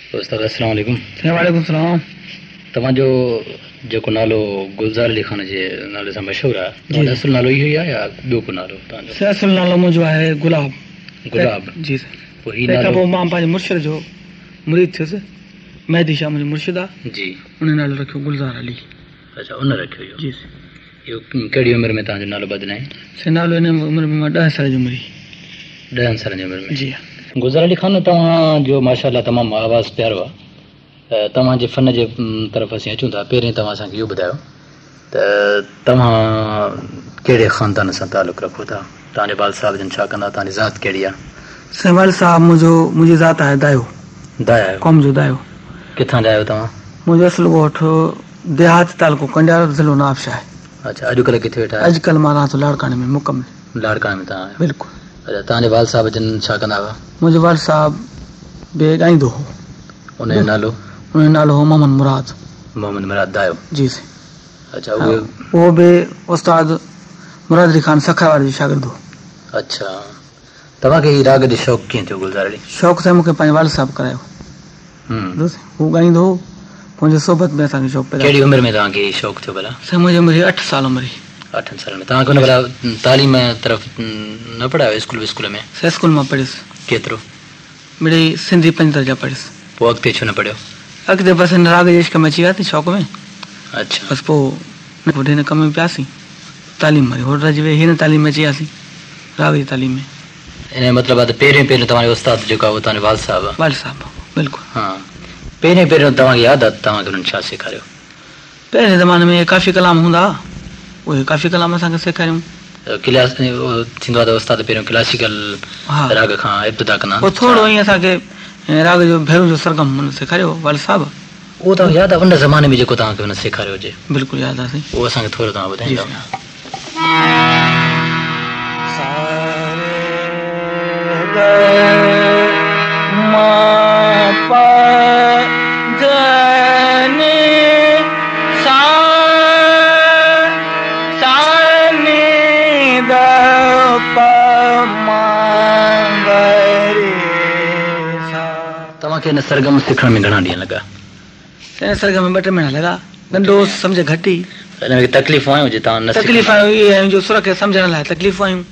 उस्ताद अस्सलाम वालेकुम। वालेकुम सलाम। तव्हांजो जेको नालो गुलज़ार अली खान जे नाले सां मशहूरु आहे, तव्हांजो असुल नालो इहो ई आहे या ॿियो को नालो तव्हांजो? असुल नालो मुंहिंजो आहे गुलाब। गुलाब जी। पोइ हीउ तंहिंखां नालो पोइ मां पंहिंजे मुर्शिद जो मुरीद थियुसि। मेहदी शाह मुंहिंजो मुर्शिद आहे, जी। उन नालो रखियो गुलज़ार अली। अच्छा, उन रखियो इहो। जी। इहो कहिड़ी उमिरि में तव्हांजो नालो बदिलाए? से नालो इन उमिरि में मां 10 साल जी उमिरि। 10 साल जी उमिरि में? जी। गुलज़ार अली खान, तव्हांजो माशाअल्लाह तमामु आवाज़ु प्यारो आहे। तव्हांजे फ़न जे तरफ़ असीं अचूं था। पहिरीं तव्हां असांखे इहो ॿुधायो त तव्हां कहिड़े ख़ानदान सां तालुक़ु रखो था? तव्हांजे वाल साहिब जन छा कंदा? तव्हांजी ज़ात कहिड़ी आहे? वाल साहिब मुंहिंजी ज़ात आहे दायो। दायो? क़ौम जो दायो। किथां जा आहियो तव्हां? मुंहिंजो असुल ॻोठु देहात तालुको कंडियार ज़िलो नाबशाह आहे। अच्छा, अॼुकल्ह किथे वेठा? अॼुकल्ह मां रहां थो लाड़काणे में मुकम। लाड़काणे में तव्हां? बिल्कुलु। अच्छा, तव्हांजे वाल साहिब जन छा कंदा हुआ? मुंहिंजो वाल साहिब बि ॻाईंदो हो। उनजो नालो? उनजो नालो हो मोहम्मद मुराद। मोहम्मद मुराद दायो? जी। अच्छा, उहो बि उस्ताद मुराद अली खान सखावार जो शागिर्द हो। अच्छा, तव्हांखे हीउ राग जो शौक़ु कीअं थियो गुलज़ार अली? शौक़ु सां मूंखे पंहिंजे वाल साहिब करायो। हू ॻाईंदो हो, मुंहिंजे सोबत में असांखे शौक़ु पैदा। कहिड़ी उमिरि में तव्हांखे हीउ शौक़ु थियो भला? साईं मुंहिंजी उमिरि 8 साल उमिरि। 8 साल में? तव्हांखे हुन भला तालीम तरफ़ न पढ़ायो स्कूल में? स्कूल मां पढ़ियुसि। केतिरो? मिड़ई सिंधी 5 दर्जा पढ़ियुसि। पोइ अॻिते छो न पढ़ियो? अॻिते बसि हिन राग जे इश्क में अची वियासीं शौक़ में। अच्छा। बसि पोइ हिन कम में पियासीं। तालीम वरी होॾे रहिजी वई, हिन तालीम में अची वियासीं, राग जी तालीम में। इन मतिलबु आहे त पहिरियों तव्हांजो उस्ताद जेको आहे उहो तव्हांजो वाल साहिब आहे? वाल साहिब, बिल्कुलु। हा, पहिरियों तव्हांखे यादि आहे तव्हांखे हुननि छा सेखारियो? पहिरें ज़माने में काफ़ी कलाम हूंदा, उहे काफ़ी कलाम असांखे सेखारियूं। क्लास थींदो आहे त उस्ताद पहिरियों क्लासिकल राग खां इब्तिदा कंदा? पोइ थोरो ईअं असांखे राग जो भैरूं जो सरगम हुन सेखारियो वाल साहिब। उहो तव्हांखे यादि आहे उन ज़माने में जेको तव्हांखे हुन सेखारियो हुजे? बिल्कुलु यादि आहे। उहो असांखे थोरो तव्हां ॿुधाईंदव? तव्हांखे हिन सरगम सिखण में घणा ॾींहं लॻा? हिन सरगम में 2-3 महीना लॻा। नंढो सम्झ घटि ई। हिन में तकलीफ़ूं आयूं जे तव्हां न? तकलीफ़ आयूं इहे आहियूं जो सुर खे सम्झण लाइ तकलीफ़ूं आयूं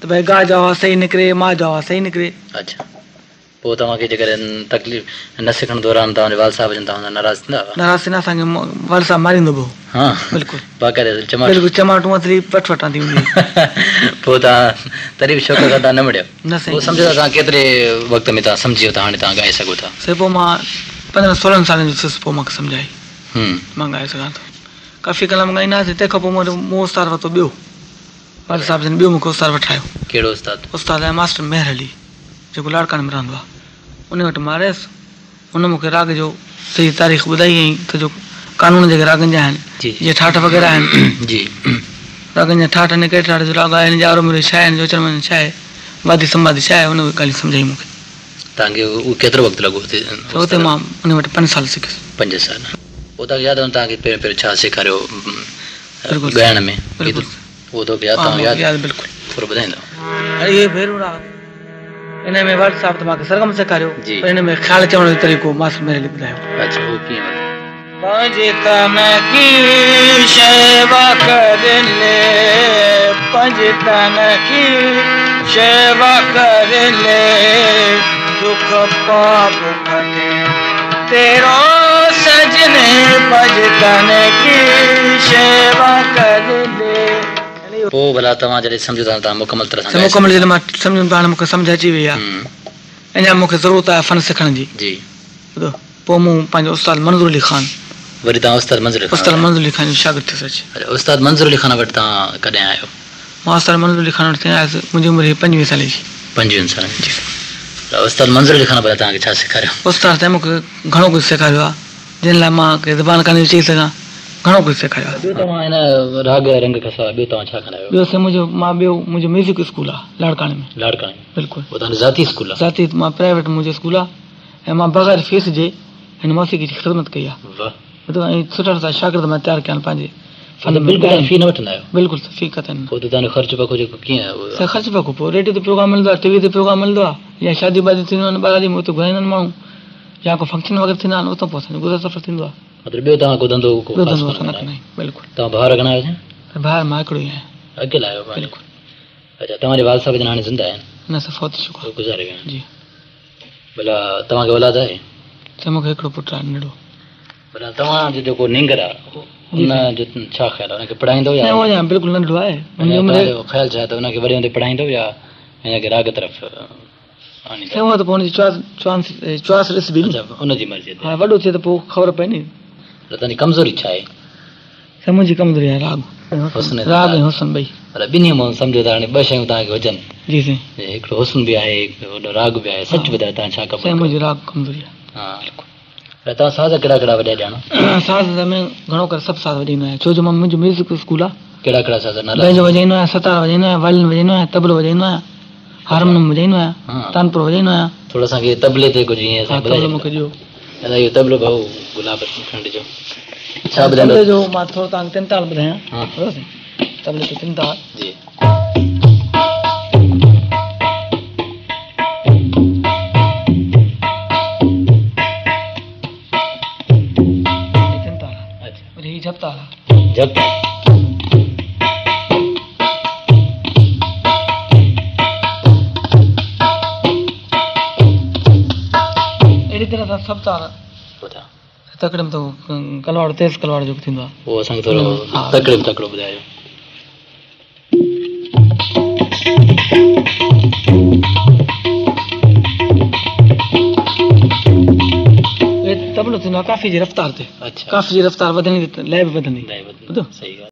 त भई गा जो आवाज़ सही निकिरे, मां जो आवाज़ सही निकिरे। अच्छा, पोइ तव्हांखे जेकॾहिं तकलीफ़ न सिखण दौरान तव्हांजे वाल साहिब जन तव्हां नाराज़ थींदा हुआ? नाराज़ थींदा, असांखे वाल साहिब मारींदो हो। हा, बिल्कुलु। बाक़ाइदा बिल्कुलु चमाटूं अथरी वठवटां थी हूंदी। पोइ तव्हां तॾहिं बि शौक़ु खां न मिड़ियो? न साईं। पोइ सम्झो तव्हां केतिरे वक़्त में तव्हां सम्झी वियो त हाणे तव्हां ॻाए सघो था? साईं पोइ मां 15-16 सालनि जो थियुसि, पोइ मूंखे सम्झाई मां ॻाए सघां थो। काफ़ी कलाम ॻाईंदासीं। तंहिंखां पोइ मूं उस्ताद वरितो ॿियो, वाल साहिब जन ॿियो मूंखे उस्ताद वठायो। कहिड़ो उस्ताद? उस्ताद आहे मास्टर मेहर अली, जेको लाड़काणे में रहंदो आहे। उन वटि मां रहियुसि। उन मूंखे राग जो सही तारीख़ ॿुधाई हुई त जो कानून जेके रागनि जा आहिनि, जीअं ठाठ वग़ैरह आहिनि, जी रागनि जा ठाठ आहिनि, कहिड़े ठाठ जो राग आहे, हिन जा आरोमूरी छा आहिनि, जोचन में छा आहे, वादी संवादी छा आहे, उन ॻाल्हि सम्झाई मूंखे। तव्हांखे उहो केतिरो वक़्तु लॻो हुते? मां उन वटि 5 साल सिखियुसि। 5 साल। पोइ तव्हांखे यादि आहे तव्हांखे पहिरियों छा सेखारियो ॻाइण में? उहो तोखे यादि? बिल्कुलु। थोरो ॿुधाईंदो? इहे भेरूं राग इन में वाल साहिब त मूंखे सरगम सेखारियो, पर हिन में ख़्याल चवण जो तरीक़ो मास्टर मेरे लिए ॿुधायो। अच्छा, उहो कीअं? पंहिंजे तन की शेवा कर ले, पंहिंजे तन की शेवा कर ले, दुख पाप खटे तेरो सजने, पंहिंजे तन की शेवा कर ले। पोइ भला तव्हां जॾहिं सम्झो था तव्हां मुकमल तरह सां? मुकमल जॾहिं मां सम्झुमि त हाणे मूंखे सम्झ अची वई आहे। अञा मूंखे ज़रूरत आहे फ़न सिखण जी। जी। पोइ मूं पंहिंजो उस्ताद मंज़ूर अली खान। वरी तव्हां उस्ताद मंज़ूर अली खान जो शागिर्द थियुसि। अच्छा, उस्ताद मंज़ूर अली खान वटि तव्हां कॾहिं आहियो? मां उस्ताद मंज़ूर अली खान वटि आयुसि, मुंहिंजी उमिरि 25 साल जी। 25 साल जी। उस्ताद मंज़ूर अली खान भला तव्हांखे छा सेखारियो? उस्ताद त मूंखे घणो कुझु सेखारियो आहे, जिन लाइ मां कंहिं ज़बान कान्हे चई सघां। घणो कुझु सेखारियो आहे। ॿियो तव्हां हिन राग रंग खां सवाइ ॿियो तव्हां छा कंदा आहियो? ॿियो साईं मुंहिंजो म्यूज़िक स्कूल आहे लाड़काणे में। लाड़काणे? बिल्कुलु। उहो तव्हांजो ज़ाती स्कूल आहे? ज़ाती, मां प्राइवेट मुंहिंजो स्कूल आहे ऐं मां बग़ैर फीस जे हिन मौसीक़ी जी ख़िदमत कई आहे। वाह। ऐं सुठा सुठा शागिर्द मां तयारु कया आहिनि पंहिंजे फन में। बिल्कुलु फी न वठंदा आहियो? बिल्कुलु फी कतनि। पोइ तव्हांजो ख़र्चु पको जेको कीअं? साईं ख़र्चु पको पोइ रेडियो ते प्रोग्राम मिलंदो आहे, टीवी ते प्रोग्राम मिलंदो आहे, या शादी वादी थींदियूं आहिनि ॿार जी, उते घुराईंदा आहिनि माण्हू, या को फंक्शन वग़ैरह थींदा आहिनि उतां पोइ असांजो गुज़र सफ़र थींदो आहे मतिलबु ॿियो तव्हां को धंधो ॿियो धंधो असां न कंदा आहियूं बिल्कुलु तव्हां भाउर घणा आहियो भाउ मां हिकिड़ो ई आहियां अकेला आहियो बिल्कुलु अच्छा तव्हांजे वाल साहिब जन हाणे ज़िंदा आहिनि न सफ़ फौत थी चुको आहे गुज़ारे विया आहिनि जी भला तव्हांखे औलाद आहे त मूंखे हिकिड़ो पुटु आहे नंढो भला तव्हांजो जेको निंगर आहे उन जो छा ख़्यालु आहे हुनखे पढ़ाईंदो या उहो बिल्कुलु नंढो आहे तव्हांजो ख़्यालु छा आहे त हुनखे वॾे हूंदे पढ़ाईंदो या हिनखे राग तरफ़ उहो त पोइ हुनजी चॉइस ॾिस बि हुनजी मर्ज़ी हा वॾो थिए त पोइ ख़बर पए नी तव्हांजी कमज़ोरी छा आहे मुंहिंजी कमज़ोरी आहे राग राग ऐं हुसन ॿई पर ॿिन्ही मां सम्झो त हाणे ॿ शयूं तव्हांखे हुजनि जी साईं हिकिड़ो हुसन बि आहे हिकिड़ो राग बि आहे सच ॿुधायो तव्हां छा कमु मुंहिंजी राग कमज़ोरी आहे हा पर तव्हां साज़ कहिड़ा कहिड़ा वॼाए ॼाणो साज़ में घणो करे सभु साज़ वॼाईंदो आहियां छो जो मां मुंहिंजो म्यूज़िक स्कूल आहे कहिड़ा कहिड़ा साज़ बैंजो वॼाईंदो आहियां सतार वॼाईंदो आहियां वायलिन वॼाईंदो आहियां तबलो वॼाईंदो आहियां हारमोनियम वॼाईंदो आहियां तानपुर वॼाईंदो आहियां थोरो असांखे तबले ते कुझु ईअं तबलो मूंखे ॾियो इहो तबलो भाऊ गुलाब खंड जो छा तबले जो मां थोरो तव्हांखे तिन ताल ॿुधायां तबले जो तिन ताल जी जब ताला जब अहिड़ी तरह सां सभु तार तकड़े में तो कलवाड़ तेज़ कलवाड़ जो थींदो आहे उहो असांखे थोरो तकड़े में तकड़ो ॿुधायो तबलो थींदो आहे काफ़ी जी रफ़्तार ते काफ़ी जी रफ़्तार वधंदी लय बि वधंदी सही